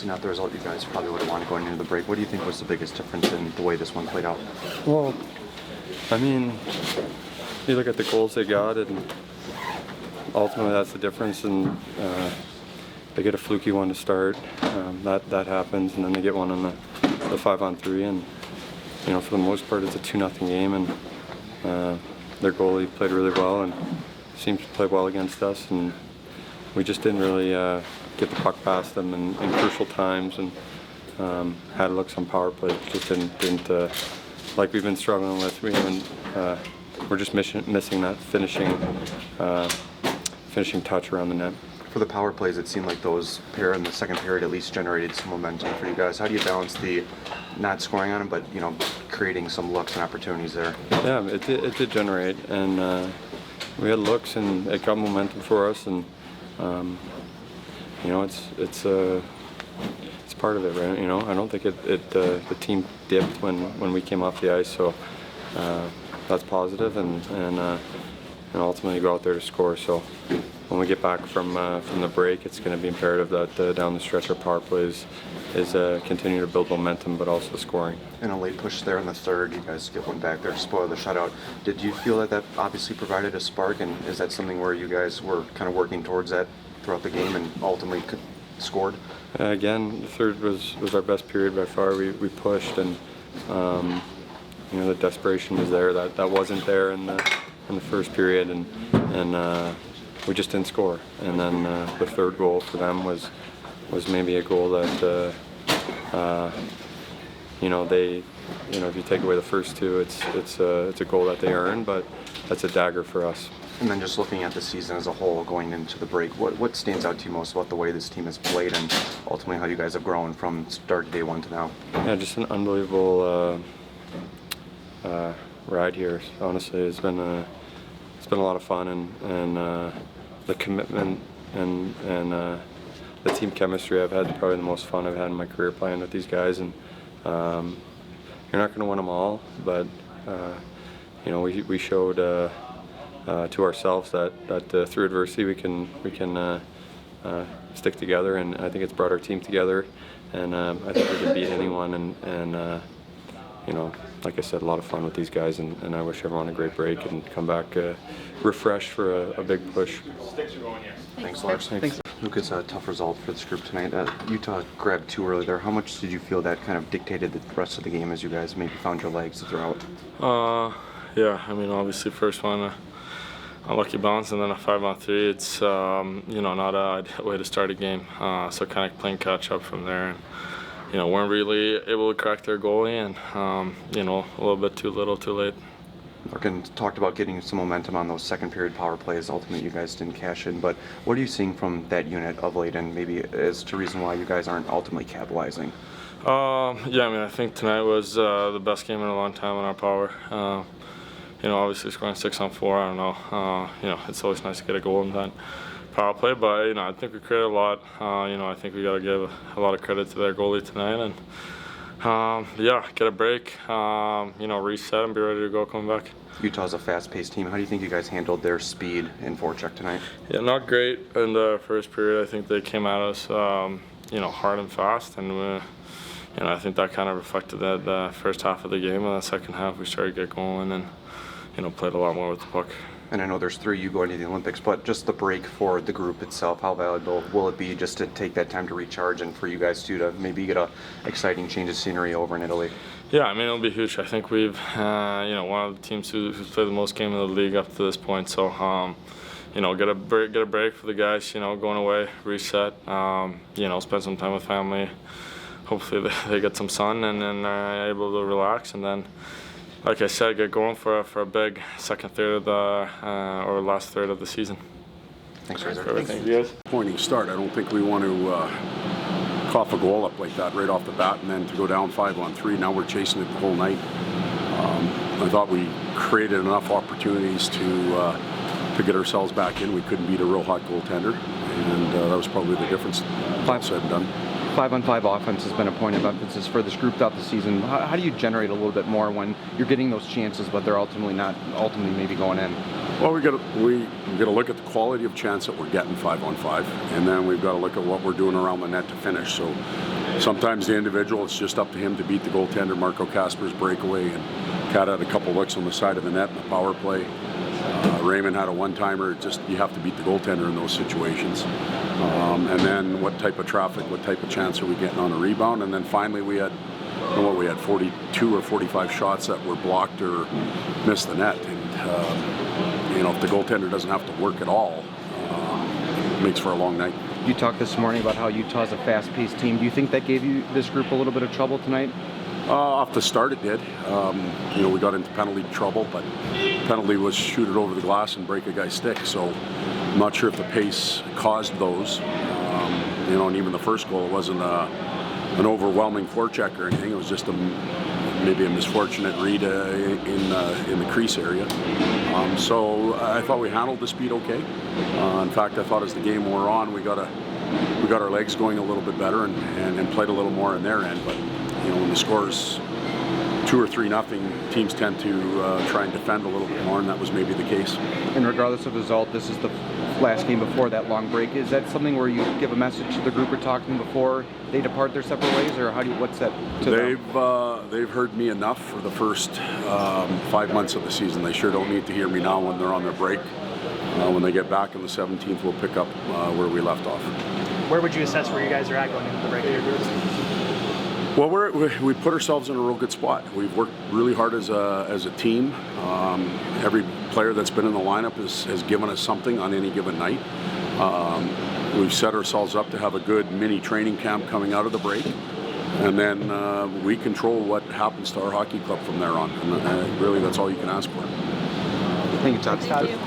Not the result you guys probably would have wanted going into the break. What do you think was the biggest difference in the way this one played out? Well, I mean, you look at the goals they got, and ultimately that's the difference. And they get a fluky one to start. That happens, and then they get one on the 5-on-3. And for the most part, it's a 2-0 game, and their goalie played really well and seemed to play well against us. And we just didn't really get the puck past them in crucial times, and had looks on power play. Just didn't like we've been struggling with. We're just missing that finishing touch around the net. For the power plays, it seemed like those pair in the second period at least generated some momentum for you guys. How do you balance the not scoring on them, but creating some looks and opportunities there? Yeah, it did generate, and we had looks, and it got momentum for us, and it's part of it, right? I don't think the team dipped when we came off the ice, so that's positive, and ultimately go out there to score. So when we get back from the break, it's going to be imperative that down the stretch our power plays is continue to build momentum, but also scoring. And a late push there in the third, you guys get one back there to spoil the shutout. Did you feel that obviously provided a spark, and is that something where you guys were kind of working towards that throughout the game and ultimately scored? Again, the third was our best period by far. We pushed, and the desperation was there. That wasn't there in the first period, and we just didn't score. And then the third goal for them was maybe a goal that if you take away the first two, it's a goal that they earned, but that's a dagger for us. And then just looking at the season as a whole going into the break, what stands out to you most about the way this team has played and ultimately how you guys have grown from start day one to now? Yeah, just an unbelievable ride here. Honestly, it's been a lot of fun, and the commitment and the team chemistry. I've had probably the most fun I've had in my career playing with these guys, and you're not going to win them all, but we showed to ourselves that through adversity we can stick together, and I think it's brought our team together, and I think we can beat anyone, and like I said, a lot of fun with these guys, and I wish everyone a great break and come back refreshed for a big push. Thanks, Lars. Thanks. Lucas, a tough result for this group tonight. Utah grabbed two early there. How much did you feel that kind of dictated the rest of the game as you guys maybe found your legs throughout? Yeah, obviously first one, a lucky bounce, and then a 5-on-3. It's not an ideal way to start a game. So kind of playing catch up from there, and weren't really able to crack their goalie, and a little bit too little, too late. Larkin talked about getting some momentum on those second period power plays. Ultimately, you guys didn't cash in, but what are you seeing from that unit of late, and maybe as to reason why you guys aren't ultimately capitalizing? I think tonight was the best game in a long time on our power. Obviously scoring 6-on-4, I don't know. It's always nice to get a goal in that power play, but I think we created a lot. I think we got to give a lot of credit to their goalie tonight, and get a break, reset and be ready to go coming back. Utah's a fast-paced team. How do you think you guys handled their speed and forecheck tonight? Yeah, not great in the first period. I think they came at us, hard and fast, and I think that kind of reflected the first half of the game. In the second half, we started to get going and played a lot more with the puck. And I know there's three you going to the Olympics, but just the break for the group itself, how valuable will it be just to take that time to recharge, and for you guys too to maybe get a exciting change of scenery over in Italy? Yeah, it'll be huge. I think we've one of the teams who's played the most game in the league up to this point. So get a break for the guys. Going away, reset. Spend some time with family. Hopefully they get some sun and then are able to relax, and then, like I said, get going for a big second third of or last third of the season. Thanks, Razor. Thank you guys. Disappointing start. I don't think we want to cough a goal up like that right off the bat, and then to go down 5-on-3. Now we're chasing it the whole night. I thought we created enough opportunities to get ourselves back in. We couldn't beat a real hot goaltender, and that was probably the difference. All said and done. 5-on-5 offense has been a point of emphasis for this group throughout the season. How do you generate a little bit more when you're getting those chances, but they're ultimately maybe going in? Well, we got to look at the quality of chance that we're getting 5-on-5, and then we've got to look at what we're doing around the net to finish. So sometimes the individual, it's just up to him to beat the goaltender, Marco Kasper's breakaway, and Kat had a couple looks on the side of the net in the power play. Raymond had a one-timer. Just you have to beat the goaltender in those situations. And then what type of traffic, what type of chance are we getting on a rebound? And then finally we had 42 or 45 shots that were blocked or missed the net. And if the goaltender doesn't have to work at all, it makes for a long night. You talked this morning about how Utah's a fast-paced team. Do you think that gave you this group a little bit of trouble tonight? Off the start it did. We got into penalty trouble, but penalty was shoot it over the glass and break a guy's stick. So I'm not sure if the pace caused those. And even the first goal, it wasn't an overwhelming forecheck or anything. It was just maybe a misfortunate read in the crease area. So I thought we handled the speed okay. In fact, I thought as the game wore on, we got our legs going a little bit better and played a little more in their end. But when the score's 2 or 3-0, teams tend to try and defend a little bit more, and that was maybe the case. And regardless of the result, this is the last game before that long break. Is that something where you give a message to the group you're talking before they depart their separate ways, or what's that to them? They've heard me enough for the first 5 months of the season. They sure don't need to hear me now when they're on their break. When they get back on the 17th, we'll pick up where we left off. Where would you assess where you guys are at going into the break here? Well, we put ourselves in a real good spot. We've worked really hard as a team. Every player that's been in the lineup has given us something on any given night. We've set ourselves up to have a good mini training camp coming out of the break. And then we control what happens to our hockey club from there on. And really, that's all you can ask for. Thank you, Todd. Thank you.